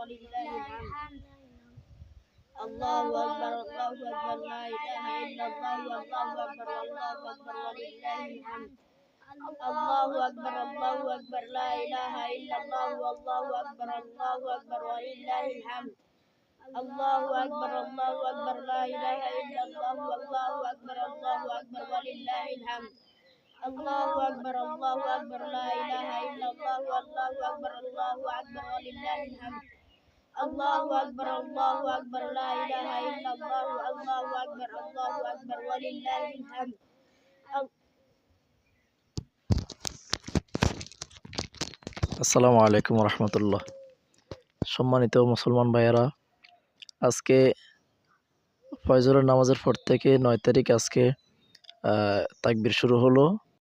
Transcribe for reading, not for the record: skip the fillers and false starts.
ولله الحمد الله أكبر الله أكبر لا إله إلا الله والله أكبر والله أكبر ولله الحمد الله أكبر لا إله إلا الله والله أكبر ولله الحمد الله أكبر لا إله إلا الله والله أكبر ولله الحمد الله أكبر لا إله إلا الله والله أكبر ولله الحمد الله أكبر لا إله إلا الله الله أكبر ولله الحمد আসসালামু আলাইকুম রহমতুল্লাহ। সম্মানিত মুসলমান ভাইয়েরা, আজকে ফজরের নামাজের পর থেকে 9 তারিখ আজকে তাকবীর শুরু হলো।